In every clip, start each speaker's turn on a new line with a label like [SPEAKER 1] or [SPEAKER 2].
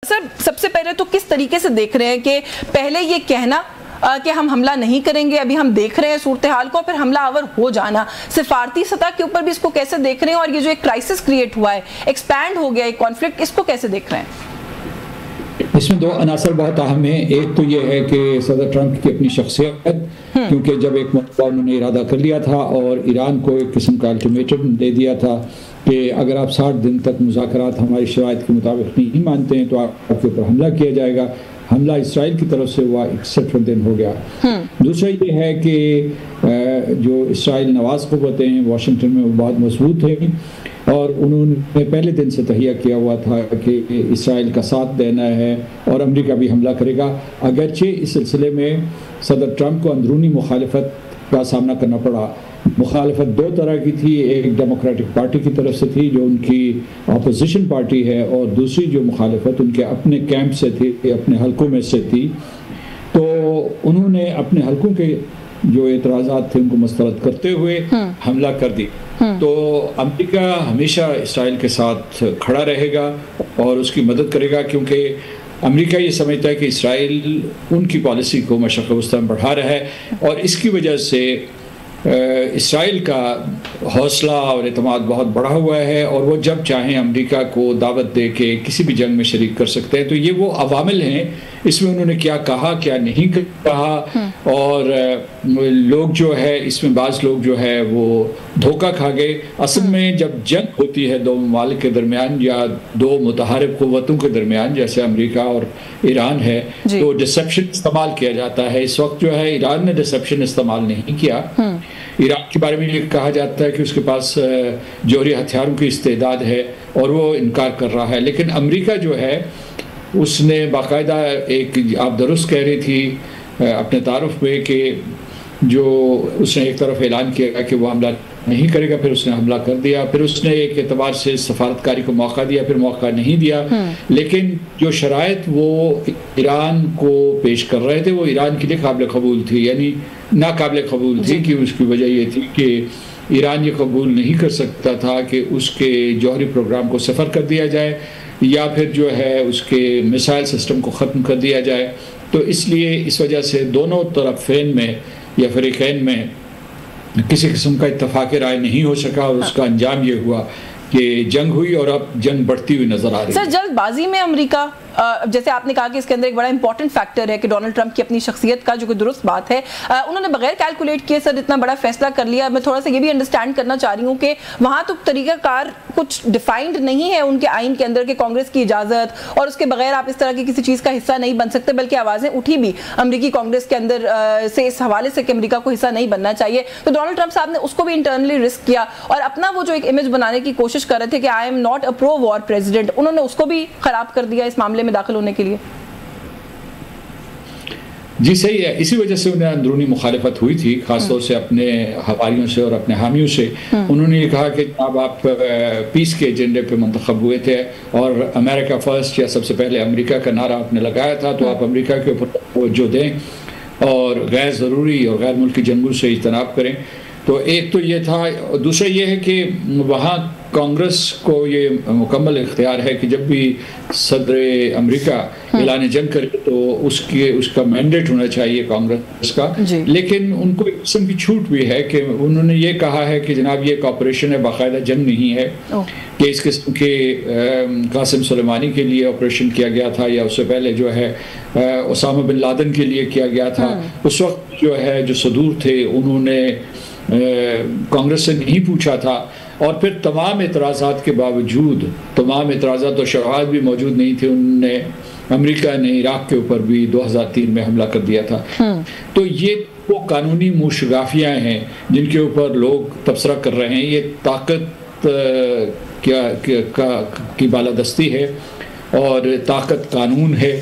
[SPEAKER 1] Sir, सबसे पहले तो किस तरीके से देख रहे हैं कि पहले ये कहना कि हम हमला नहीं करेंगे, अभी हम देख रहे हैं सूरत हाल को, फिर हमला आवर हो जाना, सिफारती सतह के ऊपर भी इसको कैसे देख रहे हैं, और ये जो एक क्राइसिस क्रिएट हुआ है, एक्सपैंड हो गया एक कॉन्फ्लिक्ट, इसको कैसे देख रहे हैं?
[SPEAKER 2] इसमें दो अनासर बहुत अहम हैं। एक तो ये है कि सदर ट्रंप की अपनी शख्सियत, क्योंकि जब एक मरतबा उन्होंने इरादा कर लिया था और ईरान को एक किस्म का अल्टीमेटम दे दिया था कि अगर आप 60 दिन तक मुज़ाकरात हमारी शराइत के मुताबिक नहीं मानते हैं तो आपके ऊपर हमला किया जाएगा। हमला इसराइल की तरफ से हुआ, 61 दिन हो गया। दूसरा ये है कि जो इसराइल नवाज क़ुव्वतें हैं वाशिंगटन में, वो बहुत मजबूत हैं और उन्होंने पहले दिन से तहिया किया हुआ था कि इसराइल का साथ देना है और अमेरिका भी हमला करेगा। अगरचे इस सिलसिले में सदर ट्रंप को अंदरूनी मुखालफत का सामना करना पड़ा। मुखालफत दो तरह की थी, एक डेमोक्रेटिक पार्टी की तरफ से थी जो उनकी अपोजिशन पार्टी है, और दूसरी जो मुखालफत उनके अपने कैंप से थी, अपने हलकों में से थी। तो उन्होंने अपने हलकों के जो एतराज़ात थे उनको मुस्तरद करते हुए हमला कर दी। तो अमेरिका हमेशा इसराइल के साथ खड़ा रहेगा और उसकी मदद करेगा, क्योंकि अमेरिका ये समझता है कि इसराइल उनकी पॉलिसी को मशक़ वस्ता में बढ़ा रहा है और इसकी वजह से इसराइल का हौसला और एतमाद बहुत बढ़ा हुआ है और वो जब चाहें अमेरिका को दावत दे के किसी भी जंग में शरीक कर सकते हैं। तो ये वो अवामिल हैं, इसमें उन्होंने क्या कहा क्या नहीं कहा, और लोग जो है इसमें बाज़ लोग जो है वो धोखा खा गए। असल में जब जंग होती है दो ममालिक के दरमियान या दो मुतहारिब क़ुव्वतों के दरमियान, जैसे अमेरिका और ईरान है, तो डिसेप्शन इस्तेमाल किया जाता है। इस वक्त जो है ईरान ने डिसेप्शन इस्तेमाल नहीं किया। ईरान के बारे में ये कहा जाता है कि उसके पास जौहरी हथियारों की इस्तेदाद है और वो इनकार कर रहा है, लेकिन अमेरिका जो है उसने बाकायदा एक, आप दुरुस्त कह रही थी अपने तारुफ में, कि जो उसने एक तरफ ऐलान किया कि वो हमला नहीं करेगा, फिर उसने हमला कर दिया, फिर उसने एक एतबार से सफारतकारी को मौका दिया, फिर मौका नहीं दिया। लेकिन जो शराइत वो ईरान को पेश कर रहे थे वो ईरान के लिए काबिल कबूल थी, यानी नाकाबिल कबूल थी। कि उसकी वजह ये थी कि ईरान ये कबूल नहीं कर सकता था कि उसके जौहरी प्रोग्राम को सफ़र कर दिया जाए या फिर जो है उसके मिसाइल सिस्टम को ख़त्म कर दिया जाए। तो इसलिए इस वजह से दोनों तरफ़ेन में या फरीक़ैन में किसी किस्म का इत्तफ़ाक़ राय नहीं हो सका और उसका अंजाम ये हुआ कि जंग हुई और अब जंग बढ़ती हुई नजर आ रही है।
[SPEAKER 1] सर, जल्दबाजी में अमेरिका, जैसे आपने कहा कि इसके अंदर एक बड़ा इंपॉर्टेंट फैक्टर है कि डोनाल्ड ट्रंप की अपनी शख्सियत का, जो कि दुरुस्त बात है, उन्होंने बगैर कैलकुलेट किए सर इतना बड़ा फैसला कर लिया। मैं थोड़ा सा ये भी अंडरस्टैंड करना चाह रही हूँ कि वहाँ तो तरीक़ाकार कुछ डिफाइंड नहीं है उनके आइन के अंदर कि कांग्रेस की इजाज़त और उसके बगैर आप इस तरह की किसी चीज़ का हिस्सा नहीं बन सकते, बल्कि आवाज़ें उठी भी अमरीकी कांग्रेस के अंदर से इस हवाले से कि अमेरिका को हिस्सा नहीं बनना चाहिए। तो डोनाल्ड ट्रंप साहब ने उसको भी इंटरनली रिस्क किया और अपना वो जो एक इमेज बनाने की कोशिश कर रहे थे कि I am not a pro war president, उन्होंने उसको भी खराब कर दिया इस मामले में दाखिल होने के लिए।
[SPEAKER 2] जी सही है, इसी वजह से उन्हें अंदरूनी मुखालिफत हुई थी, खासतौर से अपने हवारियों से और अपने हामियों से। उन्होंने ये कहा कि अब आप पीस के एजेंडे पे मुंतखब हुए थे और अमेरिका फर्स्ट या सबसे पहले अमेरिका का नारा आपने लगाया था, तो आप अमेरिका के ऊपर तवज्जो दें और गैर ज़रूरी और गैर मुल्की जंगों से इज्तनाब करें। तो एक तो ये था। दूसरा ये है कि वहाँ कांग्रेस को ये मुकम्मल इख्तियार है कि जब भी सदर अमेरिका ऐलान जंग करे तो उसका मैंडेट होना चाहिए कांग्रेस का। लेकिन उनको एक किस्म की छूट भी है कि उन्होंने ये कहा है कि जनाब ये ऑपरेशन है, बाकायदा जंग नहीं है, कि इस किस्म के कासिम सुलेमानी के लिए ऑपरेशन किया गया था या उससे पहले जो है ओसामा बिन लादेन के लिए किया गया था। उस वक्त जो है जो सदूर थे उन्होंने कांग्रेस से नहीं पूछा था और फिर तमाम एतराज़ात के बावजूद, तमाम एतराज़ात और शवाहिद भी मौजूद नहीं थे, उनने अमेरिका ने इराक़ के ऊपर भी 2003 में हमला कर दिया था। तो ये वो कानूनी मुशगाफियाँ हैं जिनके ऊपर लोग तबसरा कर रहे हैं। ये ताकत की बालादस्ती है और ताकत कानून है,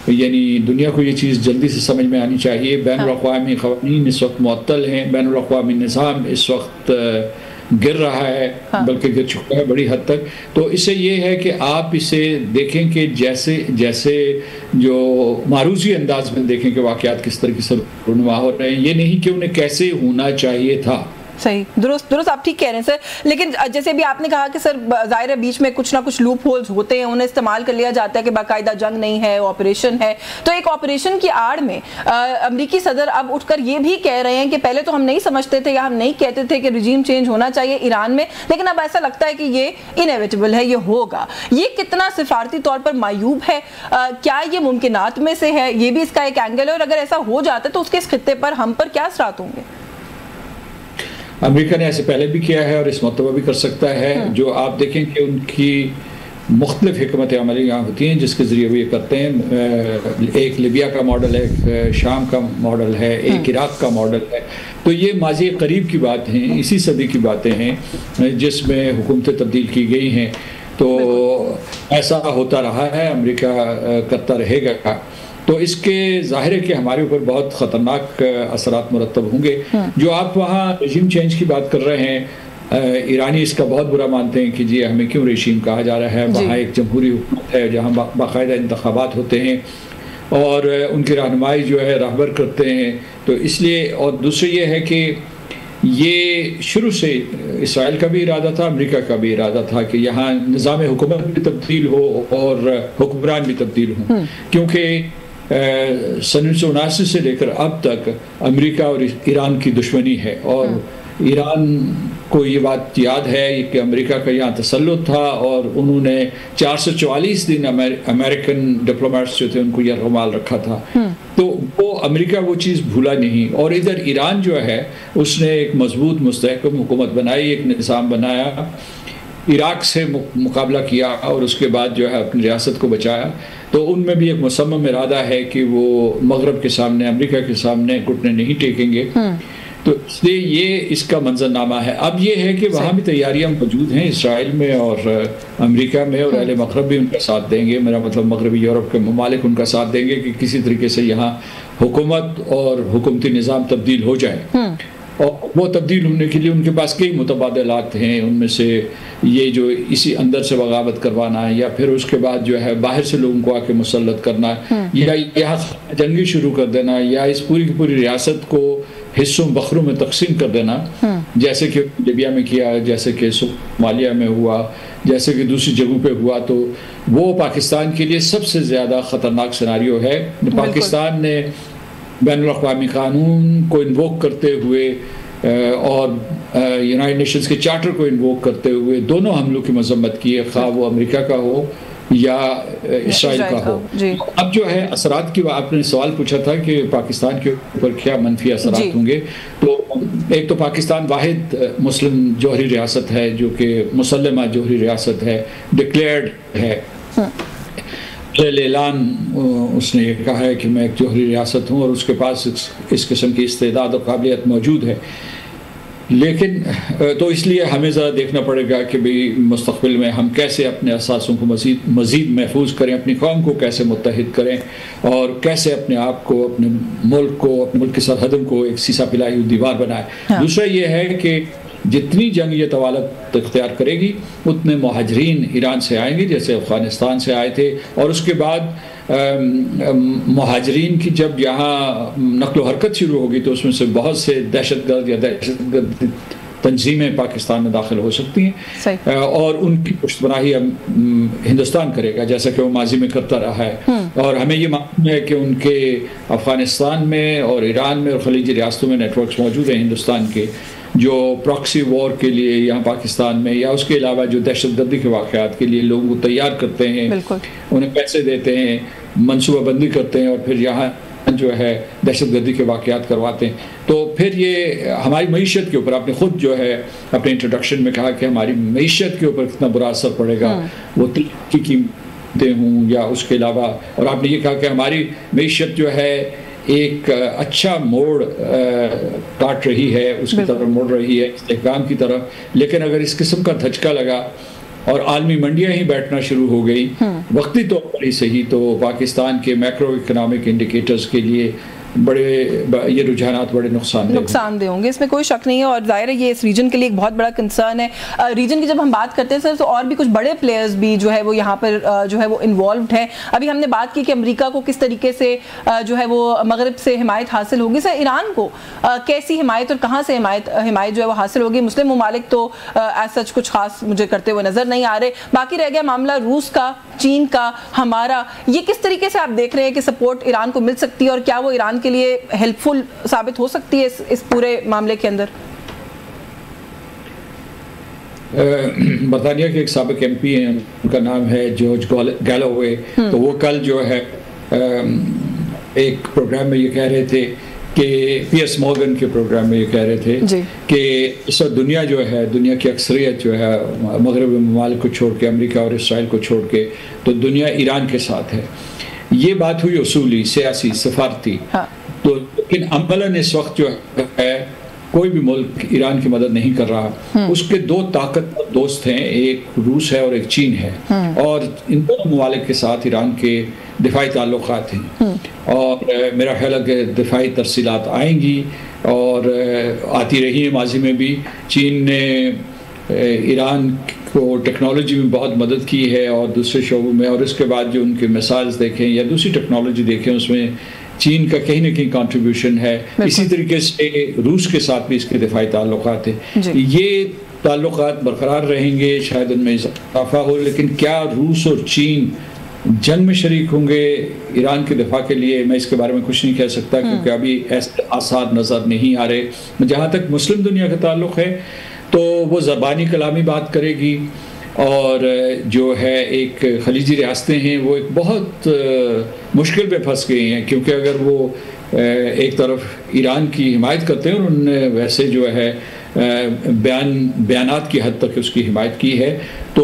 [SPEAKER 2] यानी दुनिया को ये चीज़ जल्दी से समझ में आनी चाहिए। बैनुल-अक़वामी क़वानीन इस वक्त मुअत्तल हैं, बैनुल-अक़वामी निज़ाम इस वक्त गिर रहा है, बल्कि गिर चुका है बड़ी हद तक। तो इससे ये है कि आप इसे देखें कि जैसे जैसे जो मारूज़ी अंदाज में देखें कि वाक़यात किस तरह से रुनुमा हो रहे हैं, ये नहीं कि उन्हें कैसे होना चाहिए था।
[SPEAKER 1] सही, दुरुस्त आप ठीक कह रहे हैं सर। लेकिन जैसे भी आपने कहा कि सर जाहिर है बीच में कुछ ना कुछ लूप होल्स होते हैं, उन्हें इस्तेमाल कर लिया जाता है कि बाकायदा जंग नहीं है, ऑपरेशन है। तो एक ऑपरेशन की आड़ में अमेरिकी सदर अब उठकर ये भी कह रहे हैं कि पहले तो हम नहीं समझते थे या हम नहीं कहते थे कि रिजीम चेंज होना चाहिए ईरान में, लेकिन अब ऐसा लगता है कि ये इनएविटेबल है, ये होगा। ये कितना सिफारती तौर पर मायूब है? क्या ये मुमकिनात में से है? ये भी इसका एक एंगल है, और अगर ऐसा हो जाता है तो उसके इस खित्ते पर हम पर क्या असरात होंगे?
[SPEAKER 2] अमेरिका ने ऐसे पहले भी किया है और इस मरतबा भी कर सकता है। जो आप देखें कि उनकी मुख्तलिफ हिकमत अमली यहाँ होती हैं जिसके ज़रिए वो ये करते हैं। एक लिबिया का मॉडल है, एक शाम का मॉडल है, एक इराक का मॉडल है। तो ये माजी करीब की बात हैं, इसी सदी की बातें हैं जिसमें हुकूमतें तब्दील की गई हैं। तो ऐसा होता रहा है, अमेरिका करता रहेगा। तो इसके ज़ाहिर है कि हमारे ऊपर बहुत ख़तरनाक असरात मुरतब होंगे। जो आप वहाँ रजीम चेंज की बात कर रहे हैं, ईरानी इसका बहुत बुरा मानते हैं कि जी हमें क्यों रेशीम कहा जा रहा है। वहाँ एक जमहूरी हुकूमत है जहाँ बाकायदा इंतखाबात होते हैं और उनकी रहनुमाई जो है रहबर करते हैं। तो इसलिए, और दूसरी ये है कि ये शुरू से इसराइल का भी इरादा था, अमेरिका का भी इरादा था कि यहाँ निज़ाम हुकूमत भी तब्दील हो और हुक्मरान भी तब्दील हों। क्योंकि सन 1979 से लेकर अब तक अमेरिका और ईरान की दुश्मनी है और ईरान को ये बात याद है कि अमेरिका का यहाँ तसल्लुत था और उन्होंने 444 दिन अमेरिकन डिप्लोमेट्स जो थे उनको यह रुमाल रखा था। तो वो अमेरिका वो चीज़ भूला नहीं। और इधर ईरान जो है उसने एक मजबूत मुस्तहकम हुकूमत बनाई, एक निज़ाम बनाया, इराक से मुकाबला किया और उसके बाद जो है अपनी रियासत को बचाया। तो उनमें भी एक मुसम्मम इरादा है कि वो मगरब के सामने, अमेरिका के सामने घुटने नहीं टेकेंगे। तो इसलिए ये इसका मंजरनामा है। अब ये है कि वहाँ भी तैयारियां मौजूद हैं इसराइल में और अमेरिका में, और अहले मगरब भी उनका साथ देंगे। मेरा मतलब मगरबी यूरोप के ममालिक उनका साथ देंगे कि किसी तरीके से यहाँ हुकूमत और हुकूमती निज़ाम तब्दील हो जाए। और वो तब्दील होने के लिए उनके पास कई मुतबादलात हैं। उनमें से ये जो इसी अंदर से बगावत करवाना है या फिर उसके बाद जो है बाहर से लोगों को आके मुसल्लत करना या यहाँ जंगी शुरू कर देना या इस पूरी की पूरी रियासत को हिस्सों बखरों में तकसीम कर देना, जैसे कि लिबिया में किया, जैसे कि सोमालिया में हुआ, जैसे कि दूसरी जगहों पे हुआ। तो वो पाकिस्तान के लिए सबसे ज़्यादा ख़तरनाक सिनारियो है। पाकिस्तान ने बैनुल-अक़वामी कानून को इन्वोक करते हुए और यूनाइटेड नेशंस के चार्टर को इन्वोक करते हुए दोनों हमलों की मजम्मत की है, खा वो अमेरिका का हो या इसराइल का हो। अब जो है असरात की, आपने सवाल पूछा था कि पाकिस्तान के ऊपर क्या मनफी असरात होंगे। तो एक तो पाकिस्तान वाहिद मुस्लिम जोहरी रियासत है जो कि मुसल्लमा जोहरी रियासत है, डिक्लेयर्ड है। ऐलान उसने ये कहा है कि मैं एक जोहरी रियासत हूँ और उसके पास इस किस्म की इस्तेदाद और काबिलियत मौजूद है। लेकिन तो इसलिए हमें ज़रा देखना पड़ेगा कि भाई मुस्तक़बिल में हम कैसे अपने असासों को मज़ीद महफूज करें, अपनी कौम को कैसे मुत्तहिद करें और कैसे अपने आप को, अपने मुल्क को, अपने मुल्क की सरहदों को एक सीसा पिलाई हुई दीवार बनाए। दूसरा ये है कि जितनी जंग ये तवालत इख्तियार करेगी उतने मुहाजिरीन ईरान से आएंगे जैसे अफ़गानिस्तान से आए थे। और उसके बाद मुहाजिरीन की जब यहाँ नक़्ल हरकत शुरू होगी तो उसमें से बहुत से दहशतगर्द या दहशतगर्द तंजीमें पाकिस्तान में दाखिल हो सकती हैं और उनकी पुष्टपनाही हिंदुस्तान करेगा जैसा कि वो माजी में करता रहा है। और हमें ये मालूम है कि उनके अफ़गानिस्तान में और ईरान में और खलीजी रियासतों में नेटवर्क्स मौजूद हैं हिंदुस्तान के, जो प्रॉक्सी वॉर के लिए यहाँ पाकिस्तान में या उसके अलावा जो दहशतगर्दी के वाक़यात के लिए लोगों को तैयार करते हैं, उन्हें पैसे देते हैं, मनसूबाबंदी करते हैं और फिर यहाँ जो है दहशतगर्दी के वाक़यात करवाते हैं। तो फिर ये हमारी मईशत के ऊपर, आपने ख़ुद जो है अपने इंट्रोडक्शन में कहा कि हमारी मईशत के ऊपर कितना बुरा असर पड़ेगा, वो की कीमतें हों या उसके अलावा। और आपने ये कहा कि हमारी मईशत जो है एक अच्छा मोड़ काट रही है, उसकी तरफ मोड़ रही है इस्तेहकाम की तरफ। लेकिन अगर इस किस्म का धचका लगा और आलमी मंडियां ही बैठना शुरू हो गई वक्ती तौर पर ही सही, तो पाकिस्तान के मैक्रो इकनॉमिक इंडिकेटर्स के लिए ये रुझानात बड़े नुकसानदेह
[SPEAKER 1] होंगे, इसमें कोई शक नहीं है। और जाहिर है ये इस रीजन के लिए एक बहुत बड़ा कंसर्न है। रीजन की जब हम बात करते हैं सर, तो और भी कुछ बड़े प्लेयर्स भी जो है वो यहाँ पर जो है वो इन्वॉल्व्ड हैं। अभी हमने बात की कि अमेरिका को किस तरीके से जो है वो मगरब से हिमायत हासिल होगी। सर ईरान को कैसी हिमायत और कहाँ से हिमायत जो है वो हासिल होगी? मुस्लिम ममालिक तो एज सच कुछ खास मुझे करते हुए नजर नहीं आ रहे। बाकी रह गया मामला रूस का, चीन का, हमारा, ये किस तरीके से आप देख रहे हैं कि सपोर्ट ईरान को मिल सकती है और क्या वो ईरान के लिए हेल्पफुल साबित हो सकती है इस पूरे मामले के अंदर?
[SPEAKER 2] बरतानिया के एक साबिक एमपी हैं, उनका नाम है जॉर्ज गैलोवे। तो वो कल जो है एक प्रोग्राम में ये कह रहे थे कि पीएस मॉर्गन के प्रोग्राम में ये कह रहे थे कि इस वक्त दुनिया जो है, दुनिया की अक्सरियत जो है मगरबी ममालिक को छोड़ के, अमेरिका और इसराइल को छोड़ के, तो दुनिया ईरान के साथ है। ये बात हुई उसूली, सियासी, सफारती। हाँ। तो लेकिन अमलन इस वक्त जो है कोई भी मुल्क ईरान की मदद नहीं कर रहा। उसके दो ताकतवर दोस्त हैं, एक रूस है और एक चीन है, और इन दोनों ममालिक के साथ ईरान के दिफाई ताल्लुकात हैं। और मेरा ख्याल है कि दिफाई तरसीलात आएंगी और आती रही है माजी में भी। चीन ने ईरान को टेक्नोलॉजी में बहुत मदद की है और दूसरे शोबों में, और इसके बाद जो उनके मिसाइल्स देखें या दूसरी टेक्नोलॉजी देखें उसमें चीन का कहीं ना कहीं कंट्रीब्यूशन है। इसी तरीके से रूस के साथ भी इसके दिफाई ताल्लुकात हैं। ये ताल्लुकात बरकरार रहेंगे, शायद उनमें इजाफा हो, लेकिन क्या रूस और चीन जंग में शरीक होंगे ईरान के दिफा के लिए, मैं इसके बारे में कुछ नहीं कह सकता, क्योंकि अभी ऐसे आसार नज़र नहीं आ रहे। जहाँ तक मुस्लिम दुनिया का ताल्लुक़ है तो वो ज़बानी कलामी बात करेगी, और जो है एक खलीजी रियासतें हैं वो एक बहुत मुश्किल में फंस गई हैं, क्योंकि अगर वो एक तरफ ईरान की हिमायत करते हैं और उन्होंने वैसे जो है बयानात की हद तक उसकी हिमायत की है, तो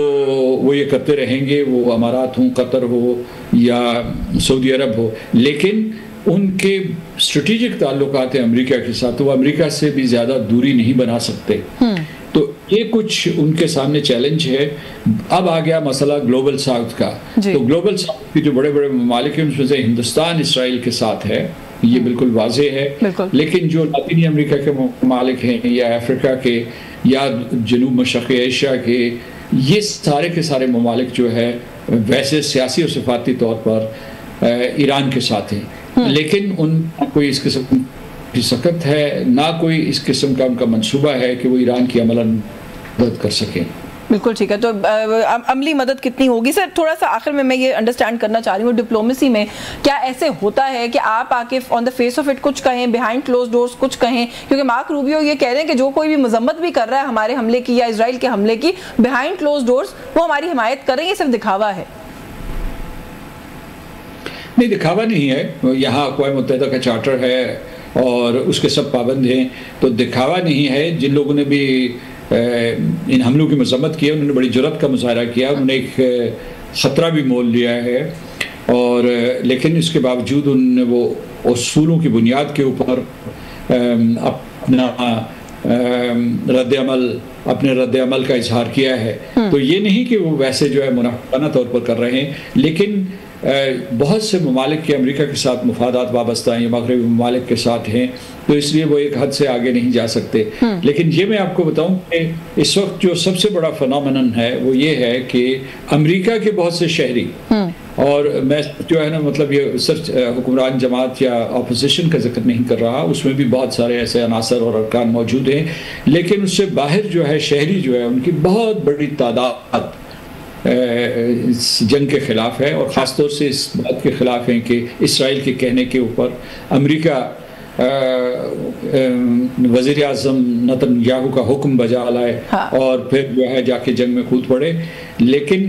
[SPEAKER 2] वो ये करते रहेंगे, वो अमारात हों, कतर हो या सऊदी अरब हो। लेकिन उनके स्ट्रेटेजिक ताल्लुकात हैं अमेरिका के साथ, तो वो अमेरिका से भी ज़्यादा दूरी नहीं बना सकते। तो ये कुछ उनके सामने चैलेंज है। अब आ गया मसला ग्लोबल साउथ का। तो ग्लोबल साउथ के जो बड़े बड़े ममालिक हैं उसमें से हिंदुस्तान इसराइल के साथ है, ये बिल्कुल वाज़ेह है। लेकिन जो लातीनी अमेरिका के ममालिक हैं या अफ्रीका के या जनूब मशरक़ी एशिया के, ये सारे के सारे ममालिक जो है वैसे सियासी और सफारती तौर पर ईरान के साथ हैं, लेकिन उन कोई इस किस्म की सख्त है ना, कोई इस किस्म का उनका मंसूबा है कि वो ईरान की अमलन मदद कर सकें।
[SPEAKER 1] बिल्कुल ठीक है। तो अमली मदद कितनी होगी? सर थोड़ा सा आखिर में मैं ये अंडरस्टैंड करना चाह रही हूँ, डिप्लोमेसी में क्या ऐसे होता है कि आप आके on the face of it कुछ कहें, बिहाइंड क्लोज डोर्स कुछ कहें? क्योंकि मार्क रूबियो ये कह रहे हैं कि जो कोई भी मजम्मत भी कर रहा है हमारे हमले की या इजराइल के हमले की, बिहाइंड क्लोज डोर्स वो हमारी हिमायत कर रहे हैं, ये सिर्फ दिखावा है।
[SPEAKER 2] नहीं, दिखावा नहीं है। यहाँ अक़वाम मुत्तहिदा का चार्टर है और उसके सब पाबंद हैं, तो दिखावा नहीं है। जिन लोगों ने भी इन हमलों की मजम्मत की है उन्होंने बड़ी जुर्रत का मुजाहरा किया, उन्होंने एक ख़तरा भी मोल लिया है, और लेकिन इसके बावजूद उन्होंने वो उसूलों की बुनियाद के ऊपर अपने रद्द अमल का इजहार किया है। तो ये नहीं कि वो वैसे जो है मुनाफिकाना तौर पर कर रहे हैं, लेकिन बहुत से ममालिक के अमेरिका के साथ मुफादात वाबस्ता हैं या मगरबी ममालिक के साथ हैं, तो इसलिए वो एक हद से आगे नहीं जा सकते। लेकिन ये मैं आपको बताऊं कि इस वक्त जो सबसे बड़ा फिनोमेनन है वो ये है कि अमेरिका के बहुत से शहरी, और मैं जो है ना मतलब ये सिर्फ हुक्मरान जमात या अपोजिशन का जिक्र नहीं कर रहा, उसमें भी बहुत सारे ऐसे अनासर और अरकान मौजूद हैं, लेकिन उससे बाहर जो है शहरी जो है उनकी बहुत बड़ी तादाद इस जंग के ख़िलाफ़ है, और ख़ास तौर से इस बात के ख़िलाफ़ हैं कि इसराइल के कहने के ऊपर अमेरिका वज़ीर आज़म नेतन्याहू का हुक्म बजा लाए और फिर जो है जाके जंग में कूद पड़े। लेकिन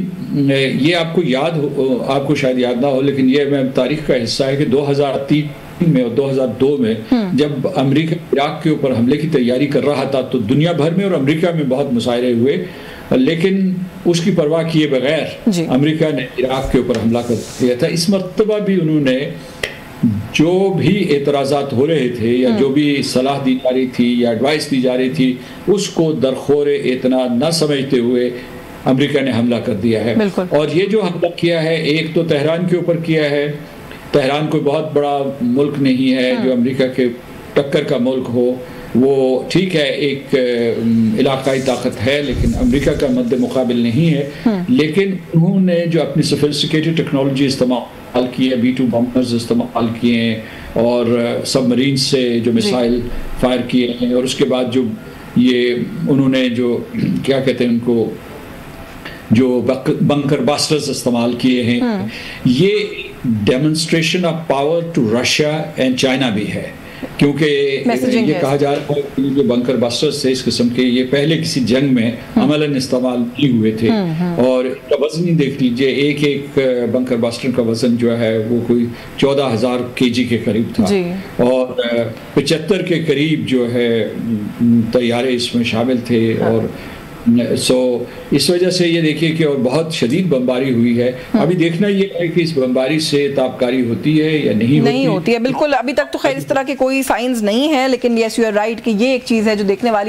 [SPEAKER 2] ये आपको शायद याद ना हो, लेकिन ये मैं तारीख़ का हिस्सा है कि 2003 में और 2002 में जब अमेरिका इराक़ के ऊपर हमले की तैयारी कर रहा था तो दुनिया भर में और अमेरिका में बहुत मुशायरे हुए, लेकिन उसकी परवाह किए बगैर अमेरिका ने इराक़ के ऊपर हमला कर दिया था। इस मर्तबा भी उन्होंने जो भी एतराज़ात हो रहे थे या जो भी सलाह दी जा रही थी या एडवाइस दी जा रही थी उसको दरखोरे इतना न समझते हुए अमेरिका ने हमला कर दिया है। और ये जो हमला किया है एक तो तेहरान के ऊपर किया है, तेहरान कोई बहुत बड़ा मुल्क नहीं है जो अमेरिका के टक्कर का मुल्क हो। वो ठीक है, एक इलाकाई ताकत है, लेकिन अमेरिका का मद्दे मुकाबिल नहीं है। लेकिन उन्होंने जो अपनी सोफिस्टिकेटेड टेक्नोलॉजी इस्तेमाल की है, B-2 बॉम्बर्स इस्तेमाल किए हैं और सबमरीन से जो मिसाइल फायर किए हैं, और उसके बाद जो ये उन्होंने जो क्या कहते हैं उनको, जो बंकर बास्टर्स इस्तेमाल किए हैं, ये demonstration of power to Russia and China भी है। क्योंकि ये कहा जा रहा है कि जो बंकर बास्टर्स थे इस किस्म के, ये पहले किसी जंग में अमलन इस्तेमाल नहीं हुए थे, और इनका वजन ही देख लीजिए, एक एक बंकर बास्टर का वजन जो है वो कोई 14,000 kg के करीब था, और 75 के करीब जो है तैयारे इसमें शामिल थे। और इस वजह से ये देखिए कि और बहुत शदीद बमबारी हुई है। अभी देखना ये है कि इस बमबारी से ताबकारी होती है या नहीं
[SPEAKER 1] होती है। बिल्कुल, अभी तक तो खैर इस तरह के कोई साइंस नहीं है, लेकिन यस यू आर राइट कि ये एक चीज़ है जो देखने वाली है।